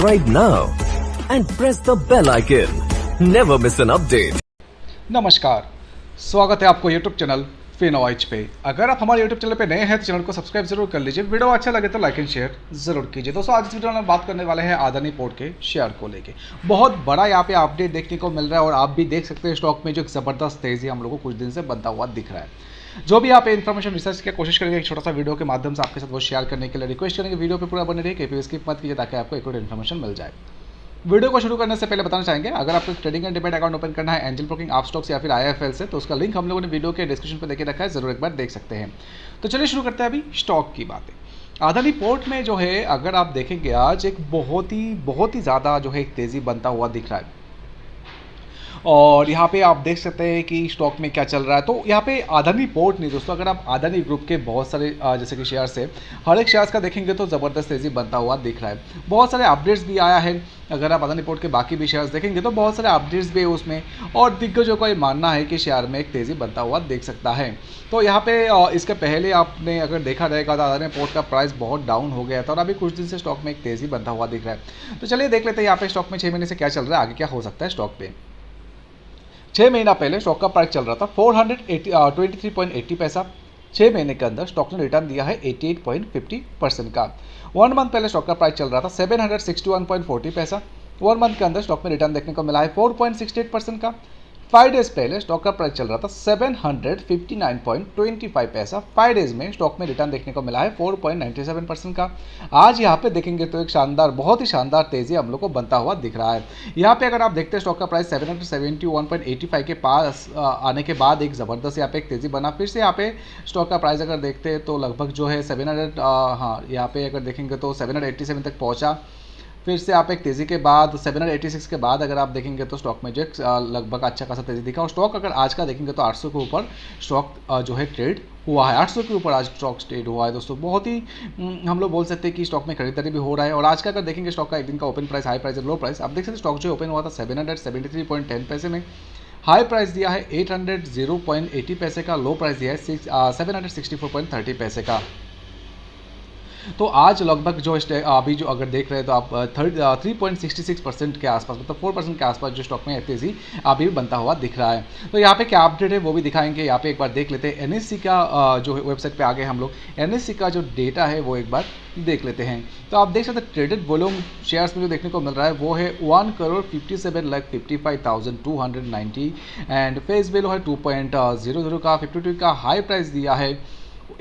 subscribe now and press the bell icon. Never miss an update. नमस्कार, स्वागत है आपको YouTube चैनल फिनोइच पे। अगर आप हमारे YouTube चैनल पे नए हैं तो चैनल को सब्सक्राइब जरूर कर लीजिए। वीडियो अच्छा लगे तो लाइक एंड शेयर जरूर कीजिए। दोस्तों, आज इस वीडियो में हम बात करने वाले हैं अदानी पोर्ट के शेयर को लेके। बहुत बड़ा यहाँ पे अपडेट देखने को मिल रहा है और आप भी देख सकते हैं स्टॉक में जो एक ज़बरदस्त तेज़ी हम लोगों को कुछ दिन से बनता हुआ दिख रहा है। जो भी आप इन्फॉर्मेशन रिसर्च की कोशिश करेंगे एक छोटा सा वीडियो के माध्यम से आपके साथ वो शेयर करने के लिए रिक्वेस्ट करेंगे। वीडियो पे पूरा बने रहिए, कहीं स्किप मत कीजिए ताकि आपको एक और इन्फॉर्मेशन मिल जाए। वीडियो को शुरू करने से पहले बताना चाहेंगे, अगर आपको trading and demat account open करना है एंजल ब्रोकिंग, आप स्टॉक्स या फिर IIFL से, तो उसका लिंक हम लोगों ने वीडियो के डिस्क्रिप्शन पर देके रखा है, जरूर एक बार देख सकते हैं। तो चलिए शुरू करते हैं अभी स्टॉक की बातें। अदानी पोर्ट में जो है, अगर आप देखेंगे आज एक बहुत ही ज़्यादा जो है एक तेज़ी बनता हुआ दिख रहा है और यहाँ पे आप देख सकते हैं कि स्टॉक में क्या चल रहा है। तो यहाँ पे अदानी पोर्ट नहीं दोस्तों, अगर आप अदानी ग्रुप के बहुत सारे जैसे कि शेयर्स है, हर एक शेयर्स का देखेंगे तो ज़बरदस्त तेज़ी बनता हुआ दिख रहा है। बहुत सारे अपडेट्स भी आया है। अगर आप अदानी पोर्ट के बाकी भी शेयर्स देखेंगे तो बहुत सारे अपडेट्स भी है उसमें, और दिग्गजों का ये मानना है कि शेयर में एक तेज़ी बनता हुआ देख सकता है। तो यहाँ पे इसके पहले आपने अगर देखा रहेगा तो अदानी पोर्ट का प्राइस बहुत डाउन हो गया था और अभी कुछ दिन से स्टॉक में एक तेज़ी बनता हुआ दिख रहा है। तो चलिए देख लेते हैं यहाँ पे स्टॉक में 6 महीने से क्या चल रहा है, आगे क्या हो सकता है स्टॉक पे। 6 महीना पहले स्टॉक का प्राइस चल रहा था 423.80 पैसा। 6 महीने के अंदर स्टॉक ने रिटर्न दिया है 88.50% का। 1 मंथ पहले स्टॉक का प्राइस चल रहा था 761.40 पैसा। 1 मंथ के अंदर स्टॉक में रिटर्न देखने को मिला है 4.68% का। 5 डेज पहले स्टॉक का प्राइस चल रहा था 759.25 पैसा। 5 डेज में स्टॉक में रिटर्न देखने को मिला है 4.97% का। आज यहाँ पे देखेंगे तो एक शानदार, बहुत ही शानदार तेज़ी हम लोग को बनता हुआ दिख रहा है। यहाँ पे अगर आप देखते हैं स्टॉक का प्राइस 771.85 के पास आने के बाद एक ज़बरदस्त यहाँ पे एक तेज़ी बना। फिर से यहाँ पे स्टॉक का प्राइस अगर देखते हैं तो लगभग जो है 700 यहाँ पे अगर देखेंगे तो 787 तक पहुँचा। फिर से आप एक तेज़ी के बाद 786 के बाद अगर आप देखेंगे तो स्टॉक में जो लगभग अच्छा खासा तेज़ी दिखा। और स्टॉक अगर आज का देखेंगे तो 800 के ऊपर स्टॉक जो है ट्रेड हुआ है। 800 के ऊपर आज स्टॉक ट्रेड हुआ है दोस्तों। बहुत ही हम लोग बोल सकते हैं कि स्टॉक में खरीदारी भी हो रहा है। और आज का अगर देखेंगे स्टॉक का एक दिन का ओपन प्राइस, हाई प्राइस और लो प्राइस, आप देख सकते हैं स्टॉक जो ओपन हुआ था 773.10 पैसे में। हाई प्राइस दिया है 800.80 पैसे का। लो प्राइस दिया है 764.30 पैसे का। तो आज लगभग जो अभी जो अगर देख रहे हैं तो आप 3.66% के आसपास, मतलब 4% के आसपास जो स्टॉक में तेज़ी अभी भी बनता हुआ दिख रहा है। तो यहाँ पे क्या अपडेट है वो भी दिखाएंगे। यहाँ पे एक बार देख लेते हैं NSE का जो वेबसाइट पे आ गए हम लोग। NSE का जो डेटा है वो एक बार देख लेते हैं। तो आप देख सकते हैं ट्रेडेड वॉल्यूम शेयर्स में जो देखने को मिल रहा है वो है 1,57,55,290 एंड फेस वैल्यू है 2.00 का। 52 का हाई प्राइस दिया है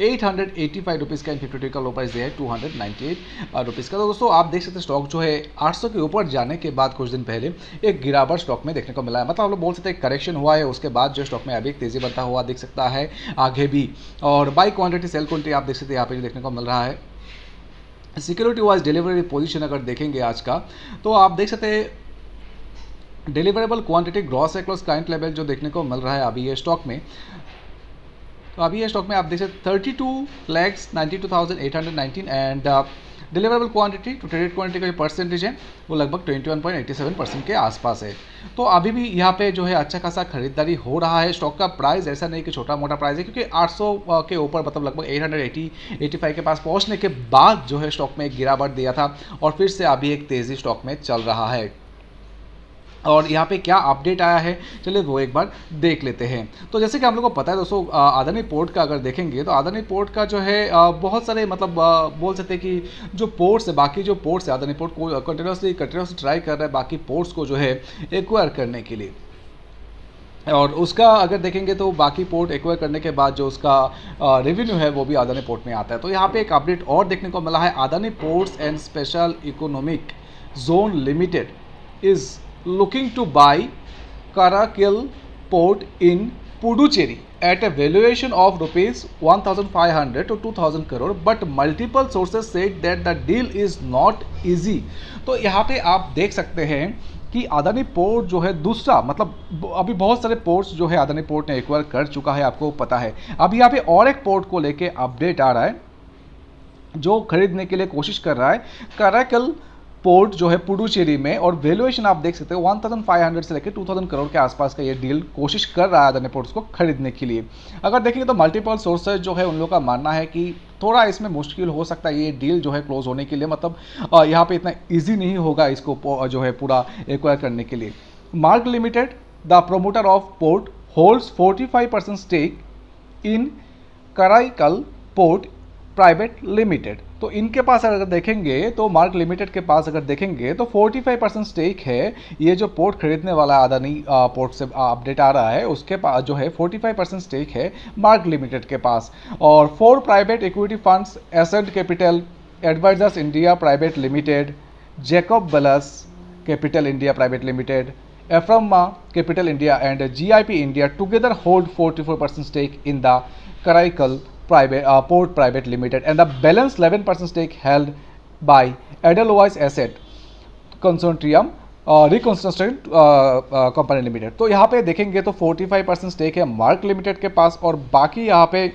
885 रुपीज़ का एंड 52 का लो प्राइस दिया है 298 रुपीज़ का। तो दोस्तों आप देख सकते हैं स्टॉक जो है 800 के ऊपर जाने के बाद कुछ दिन पहले एक गिरावट स्टॉक में देखने को मिला है। मतलब हम लोग बोल सकते हैं करेक्शन हुआ है, उसके बाद जो स्टॉक में अभी एक तेज़ी बनता हुआ दिख सकता है आगे भी। और बाई क्वांटिटी सेल क्वांटिटी आप देख सकते हैं यहाँ पे जो देखने को मिल रहा है। सिक्योरिटी वाइज डिलीवरी पोजीशन अगर देखेंगे आज का तो आप देख सकते हैं deliverable quantity gross across client level जो देखने को मिल रहा है अभी ये स्टॉक में। तो अभी ये स्टॉक में आप देख सकते 32,92,819 and deliverable quantity to traded quantity का जो परसेंटेज है वो लगभग 21.87% के आसपास है। तो अभी भी यहाँ पे जो है अच्छा खासा खरीदारी हो रहा है। स्टॉक का प्राइस ऐसा नहीं कि छोटा मोटा प्राइस है, क्योंकि 800 के ऊपर मतलब लगभग 885 के पास पहुँचने के बाद जो है स्टॉक में एक गिरावट दिया था और फिर से अभी एक तेज़ी स्टॉक में चल रहा है। और यहाँ पे क्या अपडेट आया है चलिए वो एक बार देख लेते हैं। तो जैसे कि हम लोग को पता है दोस्तों, अदानी पोर्ट का अगर देखेंगे तो अदानी पोर्ट का जो है बहुत सारे मतलब बोल सकते हैं कि जो पोर्ट्स है, बाकी जो पोर्ट्स है अदानी पोर्ट को कंटिन्यूसली ट्राई कर रहा है बाकी पोर्ट्स को जो है एक्वायर करने के लिए। और उसका अगर देखेंगे तो बाकी पोर्ट एक्वायर करने के बाद जो उसका रेवेन्यू है वो भी अदानी पोर्ट में आता है। तो यहाँ पे एक अपडेट और देखने को मिला है। Adani ports and special economic zone limited is looking to buy Karakil port in Puducherry at a valuation of rupees 1,500 to 2,000 crore, but multiple sources said that the deal is not easy। तो यहाँ पे आप देख सकते हैं कि Adani port जो है दूसरा, मतलब अभी बहुत सारे पोर्ट्स जो है अदानी पोर्ट ने एक्वायर कर चुका है, आपको पता है। अभी यहाँ पे और एक पोर्ट को लेके अपडेट आ रहा है जो खरीदने के लिए कोशिश कर रहा है, कराकल पोर्ट जो है पुडुचेरी में, और वैल्यूएशन आप देख सकते हो 1500 से लेकर 2000 करोड़ के आसपास का ये डील कोशिश कर रहा है अदानी पोर्ट्स को खरीदने के लिए। अगर देखेंगे तो मल्टीपल सोर्सेज जो है उन लोगों का मानना है कि थोड़ा इसमें मुश्किल हो सकता है ये डील जो है क्लोज होने के लिए, मतलब यहाँ पे इतना ईजी नहीं होगा इसको जो है पूरा एक्वायर करने के लिए। Mark limited, the promoter of port, holds 45% stake in Karaikal port private limited. तो इनके पास अगर देखेंगे तो मार्क लिमिटेड के पास अगर देखेंगे तो 45% स्टेक है। ये जो पोर्ट खरीदने वाला अदानी पोर्ट से अपडेट आ रहा है, उसके पास जो है 45% स्टेक है मार्क लिमिटेड के पास। और 4 private equity funds, Asset Capital Advisors India Private Limited, Jacob Ballas Capital India Private Limited, Affirma Capital India and GIP India together hold 44% stake in the Karaikal Port Private Limited, and the balance 11% stake held by Edelweiss Asset Consortium reconstruction Company limited. तो यहाँ पे देखेंगे तो 45% stake है mark limited के पास, और बाकी यहाँ पे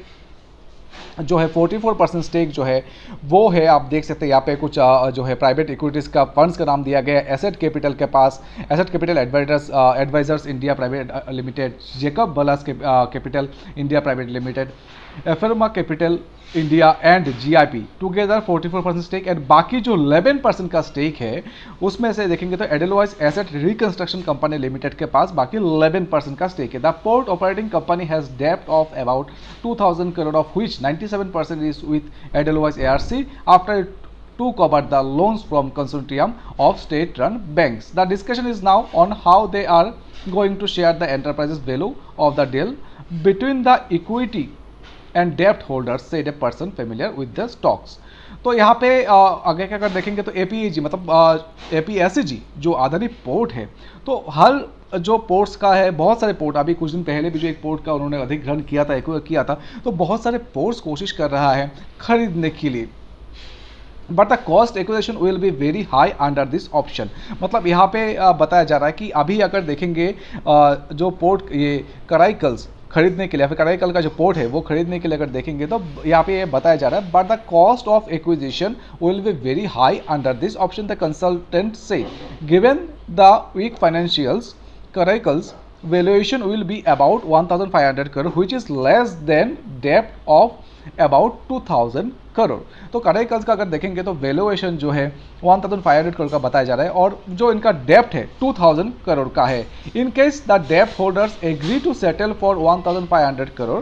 जो है 44% स्टेक जो है वो है, आप देख सकते हैं यहाँ पे कुछ जो है प्राइवेट इक्विटीज़ का फंड्स का नाम दिया गया है। एसेट कैपिटल के पास Asset Capital Advisors India Private Limited, Jacob Ballas Capital India Private Limited, Affirma Capital India and GIP together 44% stake, and बाकी जो 11% का स्टेक है उसमें से देखेंगे तो Edelweiss Asset Reconstruction Company Limited के पास बाकी 11% का स्टेक है। The port operating company has डेब्ट of about 2000 crore of which 97% is with Edelweiss ARC after to cover the loans from consortium of state-run banks. The discussion is now on how they are going to share the enterprise's value of the deal between the equity and debt holders, said a person familiar with the stocks. तो यहाँ पे आगे क्या अगर देखेंगे तो APEG मतलब APSEG जो अदानी पोर्ट है, तो हर जो पोर्ट्स का है, बहुत सारे पोर्ट, अभी कुछ दिन पहले भी जो एक पोर्ट का उन्होंने अधिग्रहण किया था, एक्वायर किया था, तो बहुत सारे पोर्ट्स कोशिश कर रहा है खरीदने के लिए, but the cost acquisition will be very high under this option. मतलब यहाँ पे बताया जा रहा है कि अभी अगर देखेंगे जो पोर्ट ये कराईकल्स खरीदने के लिए, फिर कराईकल का जो पोर्ट है वो खरीदने के लिए अगर देखेंगे तो यहाँ पे ये बताया जा रहा है but the cost of acquisition will be very high under this option, the consultant says given the weak financials Karaikal's valuation will be about 1500 crore which is less than debt of about 2000 crore. तो कराईकल्स का अगर देखेंगे तो valuation जो है 1500 करोड़ का बताया जा रहा है, और जो इनका डेप्ट है 2000 करोड़ का है। इन केस द डेप्ट holders agree to settle for 1500 crore,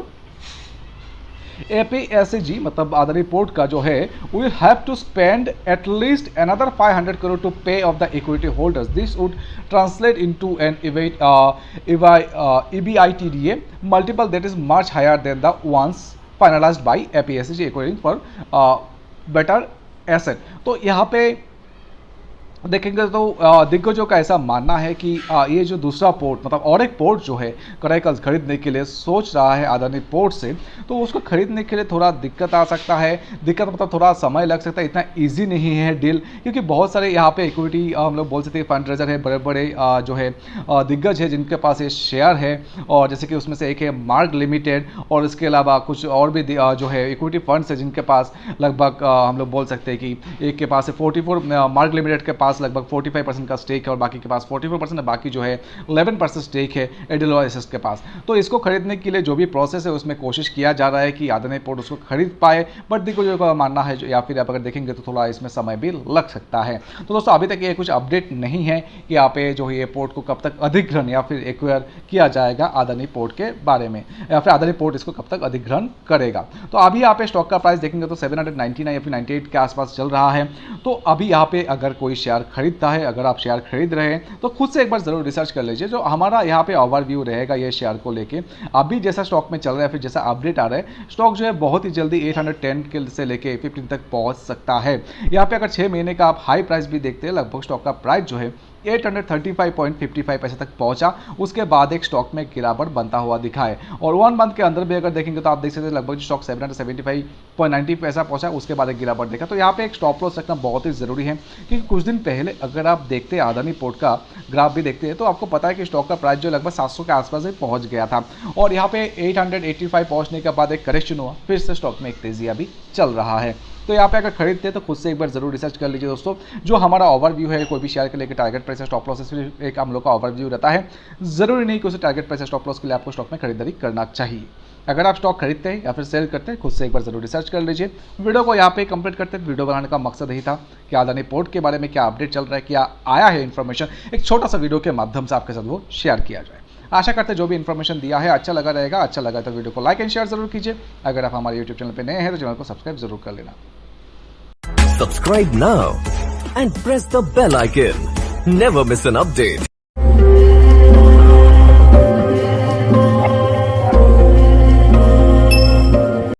APSEG मतलब अदानी पोर्ट का जो है will have to spend at least another 500 crore to pay off the equity holders. This would translate into an EBITDA multiple that is much higher than the ones finalized by APSEG acquiring for better asset. तो यहाँ पे देखेंगे तो दिग्गजों का ऐसा मानना है कि ये जो दूसरा पोर्ट मतलब और एक पोर्ट जो है कराईकल्स खरीदने के लिए सोच रहा है अदानी पोर्ट से, तो उसको खरीदने के लिए थोड़ा दिक्कत आ सकता है। दिक्कत मतलब थोड़ा समय लग सकता है, इतना इजी नहीं है डील, क्योंकि बहुत सारे यहाँ पे इक्विटी हम लोग बोल सकते हैं फंड रेजर है, बड़े बड़े जो है दिग्गज है जिनके पास ये शेयर है, और जैसे कि उसमें से एक है मार्क लिमिटेड, और इसके अलावा कुछ और भी जो है इक्विटी फंड्स है जिनके पास लगभग हम लोग बोल सकते हैं कि एक के पास है 44, मार्क लिमिटेड के पास लगभग 45% का स्टेक है, और बाकी के पास 44% है, बाकी जो है 11% स्टेक है एडेलवाइस के पास। तो इसको खरीदने के लिए जो भी प्रोसेस है उसमें कोशिश किया जा रहा है कि अदानी पोर्ट उसको खरीद पाए, बट दिग्गजों का मानना है या फिर आप अगर देखेंगे तो थोड़ा इसमें समय भी लग सकता है। तो दोस्तों अभी तक ये कुछ अपडेट नहीं है कि यहाँ पे जो है ये पोर्ट को कब तक अधिग्रहण या फिर एक्वायर किया जाएगा अदानी पोर्ट के बारे में, या फिर अदानी पोर्ट इसको कब तक अधिग्रहण करेगा। तो अभी यहाँ पे स्टॉक का प्राइस देखेंगे तो 799 या फिर 98 के आसपास चल रहा है। तो अभी यहाँ पे अगर कोई शेयर खरीदता है, अगर आप शेयर खरीद रहे हैं तो खुद से एक बार जरूर रिसर्च कर लीजिए। जो हमारा यहाँ पे ओवरव्यू रहेगा ये शेयर को लेके, अभी जैसा स्टॉक में चल रहा है फिर जैसा अपडेट आ रहा है, स्टॉक जो है बहुत ही जल्दी 810 के से लेके 15 तक पहुंच सकता है। यहाँ पे अगर 6 महीने का आप हाई प्राइस भी देखते हैं, लगभग स्टॉक का प्राइस जो है 835.55 पैसे तक पहुंचा, उसके बाद एक स्टॉक में गिरावट बनता हुआ दिखा है। और 1 मंथ के अंदर भी अगर देखेंगे तो आप देख सकते हैं लगभग स्टॉक 775.90 पैसा पहुंचा, उसके बाद एक गिरावट देखा। तो यहाँ पे एक स्टॉप लॉस रखना बहुत ही जरूरी है, क्योंकि कुछ दिन पहले अगर आप देखते हैं अदानी पोर्ट का ग्राफ भी देखते हैं तो आपको पता है कि स्टॉक का प्राइस जो लगभग 700 के आसपास ही पहुंच गया था, और यहाँ पे 885 पहुंचने के बाद एक करेक्शन हुआ, फिर से स्टॉक में एक तेजी अभी चल रहा है। तो यहाँ पे अगर खरीदते हैं तो खुद से एक बार जरूर रिसर्च कर लीजिए दोस्तों। जो हमारा ओवरव्यू है कोई भी शेयर के लेकर टारगेट प्राइस स्टॉप लॉस एक हम लोग का ओवरव्यू रहता है, जरूरी नहीं कि उसे टारगेट प्राइस स्टॉप लॉस के लिए आपको स्टॉक में खरीदारी करना चाहिए। अगर आप स्टॉक खरीदते हैं या फिर सेल करते हैं खुद से एक बार जरूर रिसर्च कर लीजिए। वीडियो को यहाँ पे कंप्लीट करते हैं। वीडियो बनाने का मकसद यही था कि अदानी पोर्ट के बारे में क्या अपडेट चल रहा है, क्या आया है इन्फॉर्मेशन, एक छोटा सा वीडियो के माध्यम से आपके साथ वो शेयर किया जाए। आशा करते हैं जो भी इन्फॉर्मेशन दिया है अच्छा लगा रहेगा। अच्छा लगा तो वीडियो को लाइक एंड शेयर जरूर कीजिए। अगर आप हमारे यूट्यूब चैनल पर नए हैं तो चैनल को सब्सक्राइब जरूर कर लेना। Subscribe now and press the bell icon. Never miss an update.